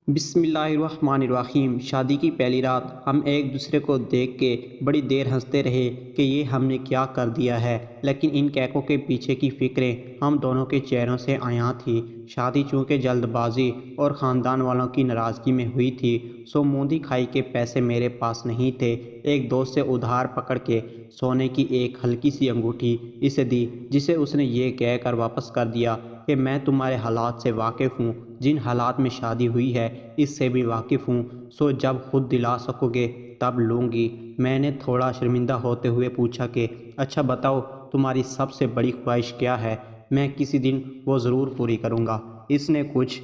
بسم اللہ الرحمن الرحیم۔ شادی کی پہلی رات ہم ایک دوسرے کو دیکھ کے بڑی دیر ہنستے رہے کہ یہ ہم نے کیا کر دیا ہے، لیکن ان کیکوں کے پیچھے کی فکریں ہم دونوں کے چہروں سے عیاں تھی۔ شادی چونکہ جلد بازی اور خاندان والوں کی ناراضگی میں ہوئی تھی، سو موندی کھائی کے پیسے میرے پاس نہیں تھے۔ ایک دوست سے ادھار پکڑ کے سونے کی ایک ہلکی سی انگوٹھی اسے دی، جسے اس نے یہ کہہ کر واپس کر دیا کہ میں تمہارے حالات سے واقف ہوں، جن حالات میں شادی ہوئی ہے اس سے بھی واقف ہوں، سو جب خود دلا سکو گے تب لوں گی۔ میں نے تھوڑا شرمندہ ہوتے ہوئے پوچھا کہ اچھا بتاؤ، تمہاری سب سے بڑی خواہش کیا ہے؟ میں کسی دن وہ ضرور پوری کروں گا۔ اس نے کچھ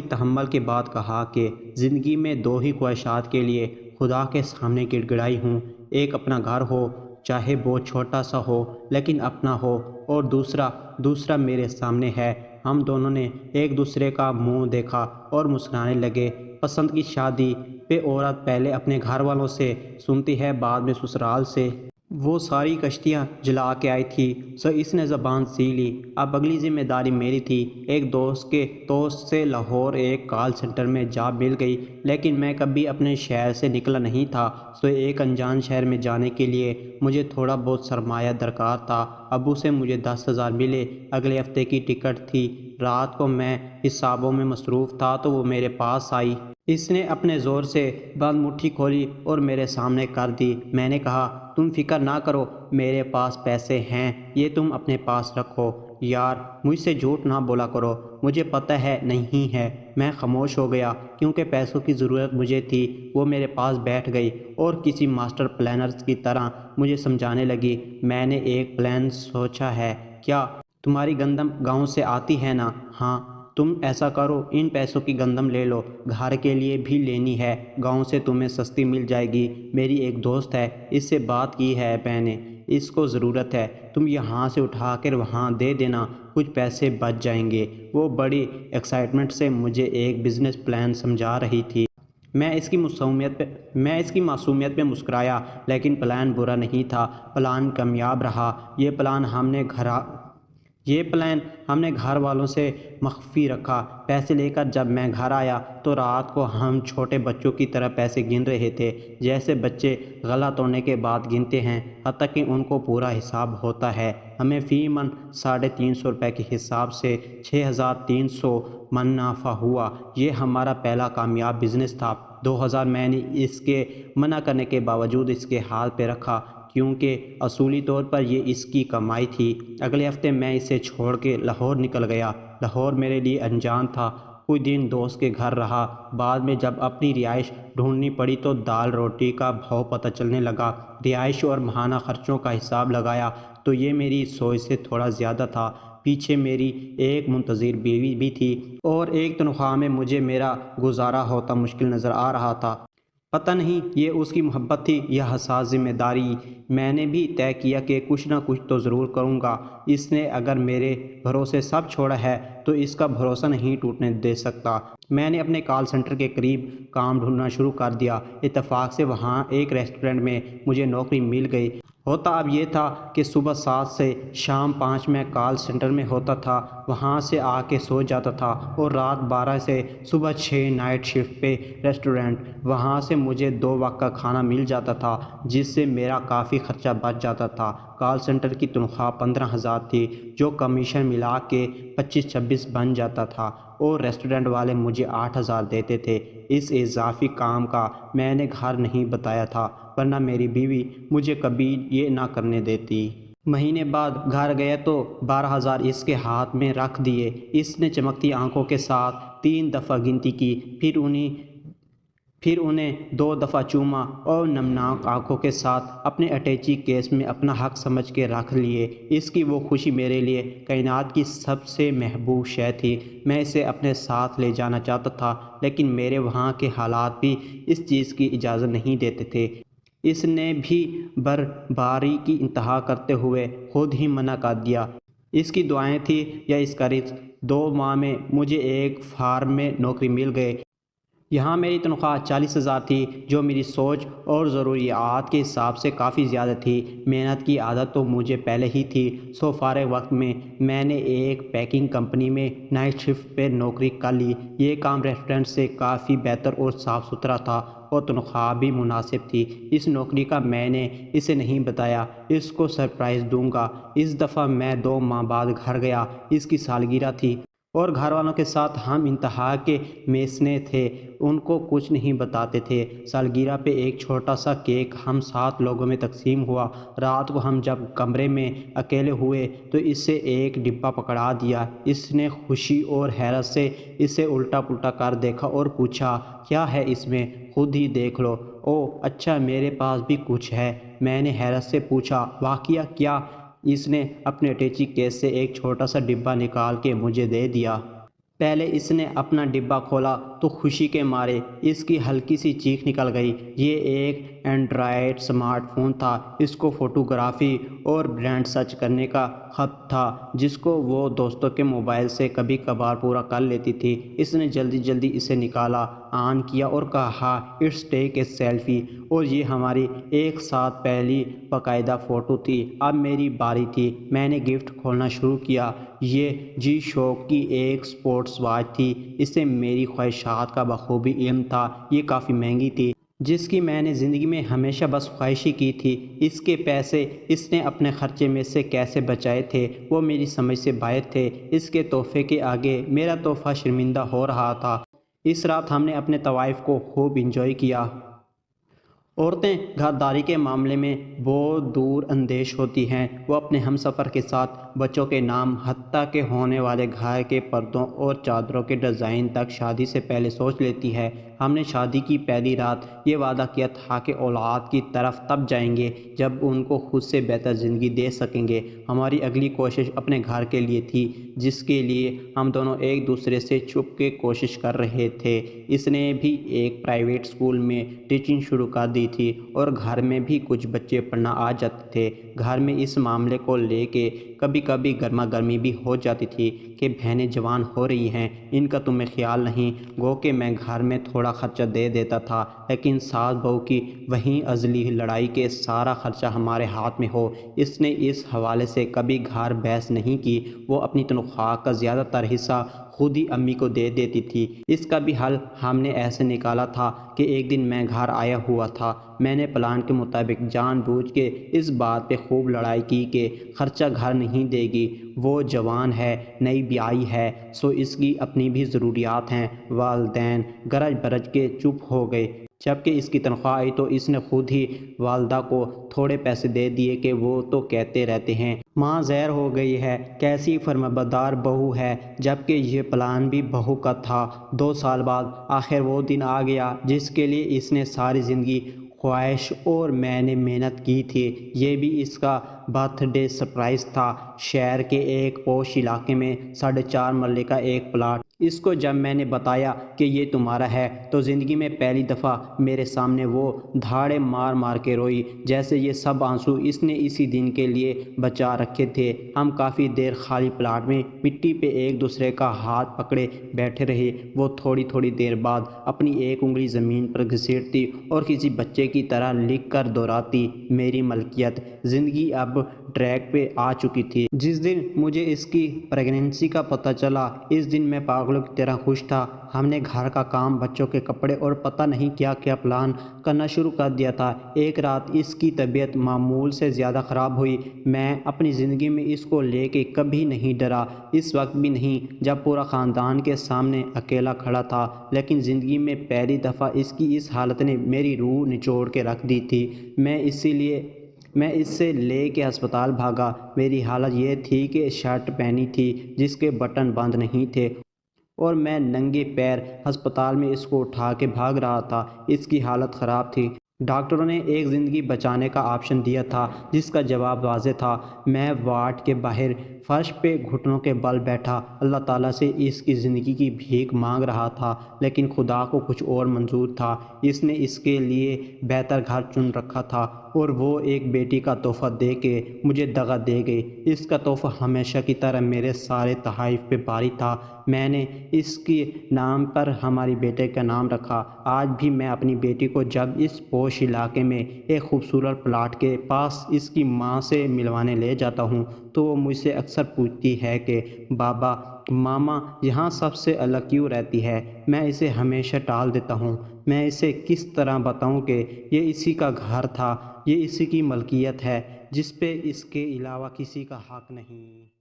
تحمل کے بعد کہا کہ زندگی میں دو ہی خواہشات کے لیے خدا کے سامنے گڑ گڑائی ہوں، ایک اپنا گھر ہو، چاہے بہت چھوٹا سا ہو لیکن اپنا ہو، اور دوسرا میرے سامنے ہے۔ ہم دونوں نے ایک دوسرے کا منہ دیکھا اور مسکرانے لگے۔ پسند کی شادی پہ عورت پہلے اپنے گھر والوں سے سنتی ہے، بعد میں سسرال سے۔ وہ ساری کشتیاں جلا کے آئی تھی، سو اس نے زبان سی لی۔ اب اگلی ذمہ داری میری تھی۔ ایک دوست کے دوست سے لاہور ایک کال سینٹر میں جاب مل گئی، لیکن میں کبھی اپنے شہر سے نکلا نہیں تھا، سو ایک انجان شہر میں جانے کے لیے مجھے تھوڑا بہت سرمایہ درکار تھا۔ ابو سے مجھے 10,000 ملے، اگلے ہفتے کی ٹکٹ تھی۔ رات کو میں حسابوں میں مصروف تھا تو وہ میرے پاس آئی۔ اس نے اپنے زور سے بند مٹھی کھولی اور میرے سامنے کر دی۔ میں نے کہا، تم فکر نہ کرو، میرے پاس پیسے ہیں، یہ تم اپنے پاس رکھو۔ یار، مجھ سے جھوٹ نہ بولا کرو، مجھے پتہ ہے نہیں ہے۔ میں خاموش ہو گیا کیونکہ پیسوں کی ضرورت مجھے تھی۔ وہ میرے پاس بیٹھ گئی اور کسی ماسٹر پلانر کی طرح مجھے سمجھانے لگی۔ میں نے ایک پلان سوچا ہے۔ کیا تمہاری گندم گاؤں سے آتی ہے نا؟ ہاں، تم ایسا کرو، ان پیسوں کی گندم لے لو، گھر کے لیے بھی لینی ہے، گاؤں سے تمہیں سستی مل جائے گی۔ میری ایک دوست ہے، اس سے بات کی ہے میں نے، اس کو ضرورت ہے، تم یہاں سے اٹھا کر وہاں دے دینا، کچھ پیسے بچ جائیں گے۔ وہ بڑی ایکسائٹمنٹ سے مجھے ایک بزنس پلان سمجھا رہی تھی۔ میں اس کی معصومیت پہ مسکرایا، لیکن پلان برا نہیں تھا، پلان کامیاب رہا۔ یہ پلان ہم نے گھر والوں سے مخفی رکھا۔ پیسے لے کر جب میں گھر آیا تو رات کو ہم چھوٹے بچوں کی طرح پیسے گن رہے تھے، جیسے بچے غلہ توڑنے کے بعد گنتے ہیں، حتیٰ کہ ان کو پورا حساب ہوتا ہے۔ ہمیں فی من 350 روپے کے حساب سے 6,300 منافع ہوا۔ یہ ہمارا پہلا کامیاب بزنس تھا۔ 2,000 میں نے اس کے منع کرنے کے باوجود اس کے ہاتھ پہ رکھا، کیونکہ اصولی طور پر یہ اس کی کمائی تھی۔ اگلے ہفتے میں اسے چھوڑ کے لاہور نکل گیا۔ لاہور میرے لیے انجان تھا۔ کچھ دن دوست کے گھر رہا، بعد میں جب اپنی رہائش ڈھونڈنی پڑی تو دال روٹی کا بھاؤ پتہ چلنے لگا۔ رہائش اور ماہانہ خرچوں کا حساب لگایا تو یہ میری سوچ سے تھوڑا زیادہ تھا۔ پیچھے میری ایک منتظر بیوی بھی تھی اور ایک تنخواہ میں مجھے میرا گزارا ہوتا مشکل نظر آ رہا تھا۔ پتہ نہیں یہ اس کی محبت تھی یا حساس ذمہ داری۔ میں نے بھی طے کیا کہ کچھ نہ کچھ تو ضرور کروں گا۔ اس نے اگر میرے بھروسے سب چھوڑا ہے تو اس کا بھروسہ نہیں ٹوٹنے دے سکتا۔ میں نے اپنے کال سینٹر کے قریب کام ڈھونڈنا شروع کر دیا۔ اتفاق سے وہاں ایک ریسٹورنٹ میں مجھے نوکری مل گئی۔ ہوتا اب یہ تھا کہ صبح 7 سے شام 5 میں کال سینٹر میں ہوتا تھا، وہاں سے آ کے سو جاتا تھا، اور رات 12 سے صبح 6 نائٹ شفٹ پہ ریسٹورنٹ۔ وہاں سے مجھے 2 وقت کا کھانا مل جاتا تھا، جس سے میرا کافی خرچہ بچ جاتا تھا۔ کال سینٹر کی تنخواہ 15,000 تھی، جو کمیشن ملا کے 25-26 بن جاتا تھا، اور ریسٹورنٹ والے مجھے 8,000 دیتے تھے۔ اس اضافی کام کا میں نے گھر نہیں بتایا تھا، ورنہ میری بیوی مجھے کبھی یہ نہ کرنے دیتی۔ مہینے بعد گھر گیا تو 12,000 اس کے ہاتھ میں رکھ دیے۔ اس نے چمکتی آنکھوں کے ساتھ 3 دفعہ گنتی کی، پھر انہیں 2 دفعہ چوما اور نمناک آنکھوں کے ساتھ اپنے اٹیچی کیس میں اپنا حق سمجھ کے رکھ لیے۔ اس کی وہ خوشی میرے لیے کائنات کی سب سے محبوب شے تھی۔ میں اسے اپنے ساتھ لے جانا چاہتا تھا، لیکن میرے وہاں کے حالات بھی اس چیز کی اجازت نہیں دیتے تھے۔ اس نے بھی برباری کی انتہا کرتے ہوئے خود ہی منع کر دیا۔ اس کی دعائیں تھیں یا اس کا رزق۔ 2 ماہ میں مجھے ایک فارم میں نوکری مل گئی۔ یہاں میری تنخواہ 40,000 تھی، جو میری سوچ اور ضروریات کے حساب سے کافی زیادہ تھی۔ محنت کی عادت تو مجھے پہلے ہی تھی، سو فارغ وقت میں نے ایک پیکنگ کمپنی میں نائٹ شفٹ پہ نوکری کر لی۔ یہ کام ریسٹورنٹ سے کافی بہتر اور صاف ستھرا تھا اور تنخواہ بھی مناسب تھی۔ اس نوکری کا میں نے اسے نہیں بتایا، اس کو سرپرائز دوں گا۔ اس دفعہ میں 2 ماہ بعد گھر گیا، اس کی سالگرہ تھی اور گھر والوں کے ساتھ ہم انتہا کے میسنے تھے، ان کو کچھ نہیں بتاتے تھے۔ سالگرہ پہ ایک چھوٹا سا کیک ہم 7 لوگوں میں تقسیم ہوا۔ رات کو ہم جب کمرے میں اکیلے ہوئے تو اس سے ایک ڈبہ پکڑا دیا۔ اس نے خوشی اور حیرت سے اسے الٹا پلٹا کر دیکھا اور پوچھا، کیا ہے اس میں؟ خود ہی دیکھ لو۔ اوہ اچھا، میرے پاس بھی کچھ ہے۔ میں نے حیرت سے پوچھا، واقعہ کیا؟ اس نے اپنے اٹیچی کیس سے ایک چھوٹا سا ڈبہ نکال کے مجھے دے دیا۔ پہلے اس نے اپنا ڈبہ کھولا تو خوشی کے مارے اس کی ہلکی سی چیخ نکل گئی۔ یہ ایک اینڈرائڈ اسمارٹ فون تھا۔ اس کو فوٹوگرافی اور برانڈ سرچ کرنے کا خط تھا، جس کو وہ دوستوں کے موبائل سے کبھی کبھار پورا کر لیتی تھی۔ اس نے جلدی جلدی اسے نکالا، آن کیا اور کہا، اٹس ٹیک اے سیلفی۔ اور یہ ہماری ایک ساتھ پہلی باقاعدہ فوٹو تھی۔ اب میری باری تھی۔ میں نے گفٹ کھولنا شروع کیا۔ یہ جی شوک کی ایک اسپورٹس واچ تھی۔ اسے میری خواہشات کا بخوبی علم تھا۔ یہ کافی مہنگی تھی، جس کی میں نے زندگی میں ہمیشہ بس خواہش ہی کی تھی۔ اس کے پیسے اس نے اپنے خرچے میں سے کیسے بچائے تھے، وہ میری سمجھ سے باہر تھے۔ اس کے تحفے کے آگے میرا تحفہ شرمندہ ہو رہا تھا۔ اس رات ہم نے اپنے طوائف کو خوب انجوائے کیا۔ عورتیں گھرداری کے معاملے میں بہت دور اندیش ہوتی ہیں۔ وہ اپنے ہم سفر کے ساتھ بچوں کے نام، حتیٰ کہ ہونے والے گھر کے پردوں اور چادروں کے ڈیزائن تک شادی سے پہلے سوچ لیتی ہے۔ ہم نے شادی کی پہلی رات یہ وعدہ کیا تھا کہ اولاد کی طرف تب جائیں گے جب ان کو خود سے بہتر زندگی دے سکیں گے۔ ہماری اگلی کوشش اپنے گھر کے لیے تھی، جس کے لیے ہم دونوں ایک دوسرے سے چھپ کے کوشش کر رہے تھے۔ اس نے بھی ایک پرائیویٹ اسکول میں ٹیچنگ شروع کر دی تھی اور گھر میں بھی کچھ بچے پڑھنا آ جاتے تھے۔ گھر میں اس معاملے کو لے کے کبھی کبھی گرما گرمی بھی ہو جاتی تھی کہ بہنیں جوان ہو رہی ہیں، ان کا تمہیں خیال نہیں۔ گو کہ میں گھر میں تھوڑا خرچہ دے دیتا تھا، لیکن ساس بہو کی وہیں ازلی لڑائی کے سارا خرچہ ہمارے ہاتھ میں ہو۔ اس نے اس حوالے سے کبھی گھر بحث نہیں کی۔ وہ اپنی تنخواہ کا زیادہ تر حصہ خود ہی امی کو دے دیتی تھی۔ اس کا بھی حل ہم نے ایسے نکالا تھا کہ ایک دن میں گھر آیا ہوا تھا۔ میں نے پلان کے مطابق جان بوجھ کے اس بات پہ خوب لڑائی کی کہ خرچہ گھر نہیں دے گی، وہ جوان ہے، نئی بیائی ہے، سو اس کی اپنی بھی ضروریات ہیں۔ والدین گرج برج کے چپ ہو گئے۔ جب کہ اس کی تنخواہ آئی تو اس نے خود ہی والدہ کو تھوڑے پیسے دے دیے کہ وہ تو کہتے رہتے ہیں، ماں زہر ہو گئی ہے، کیسی فرمانبردار بہو ہے، جبکہ یہ پلان بھی بہو کا تھا۔ 2 سال بعد آخر وہ دن آ گیا جس کے لیے اس نے ساری زندگی خواہش اور میں نے محنت کی تھی۔ یہ بھی اس کا برتھ ڈے سرپرائز تھا۔ شہر کے ایک پوش علاقے میں 4.5 مرلے کا ایک پلاٹ۔ اس کو جب میں نے بتایا کہ یہ تمہارا ہے تو زندگی میں پہلی دفعہ میرے سامنے وہ دھاڑے مار مار کے روئی، جیسے یہ سب آنسو اس نے اسی دن کے لیے بچا رکھے تھے۔ ہم کافی دیر خالی پلاٹ میں مٹی پہ ایک دوسرے کا ہاتھ پکڑے بیٹھے رہے۔ وہ تھوڑی تھوڑی دیر بعد اپنی ایک انگلی زمین پر گھسیٹتی اور کسی بچے کی طرح لکھ کر دہراتی، میری ملکیت۔ زندگی اب ٹریک پہ آ چکی تھی۔ جس دن مجھے اس کی پریگننسی کا پتہ چلا، اس دن میں پاگلوں کی طرح خوش تھا۔ ہم نے گھر کا کام، بچوں کے کپڑے اور پتہ نہیں کیا کیا پلان کرنا شروع کر دیا تھا۔ ایک رات اس کی طبیعت معمول سے زیادہ خراب ہوئی۔ میں اپنی زندگی میں اس کو لے کے کبھی نہیں ڈرا، اس وقت بھی نہیں جب پورا خاندان کے سامنے اکیلا کھڑا تھا، لیکن زندگی میں پہلی دفعہ اس کی اس حالت نے میری روح نچوڑ کے رکھ دی تھی۔ میں اس سے لے کے ہسپتال بھاگا۔ میری حالت یہ تھی کہ شرٹ پہنی تھی جس کے بٹن بند نہیں تھے اور میں ننگے پیر ہسپتال میں اس کو اٹھا کے بھاگ رہا تھا۔ اس کی حالت خراب تھی۔ ڈاکٹروں نے ایک زندگی بچانے کا آپشن دیا تھا جس کا جواب واضح تھا۔ میں وارڈ کے باہر فرش پہ گھٹنوں کے بل بیٹھا اللہ تعالیٰ سے اس کی زندگی کی بھیک مانگ رہا تھا، لیکن خدا کو کچھ اور منظور تھا۔ اس نے اس کے لیے بہتر گھر چن رکھا تھا اور وہ ایک بیٹی کا تحفہ دے کے مجھے دغا دے گئی۔ اس کا تحفہ ہمیشہ کی طرح میرے سارے تحائف پہ بھاری تھا۔ میں نے اس کے نام پر ہماری بیٹے کا نام رکھا۔ آج بھی میں اپنی بیٹی کو جب اس پوش علاقے میں ایک خوبصورت پلاٹ کے پاس اس کی ماں سے ملوانے لے جاتا ہوں تو وہ مجھ سے اکثر پوچھتی ہے کہ بابا، ماما یہاں سب سے الگ کیوں رہتی ہے؟ میں اسے ہمیشہ ٹال دیتا ہوں۔ میں اسے کس طرح بتاؤں کہ یہ اسی کا گھر تھا، یہ اسی کی ملکیت ہے، جس پہ اس کے علاوہ کسی کا حق نہیں۔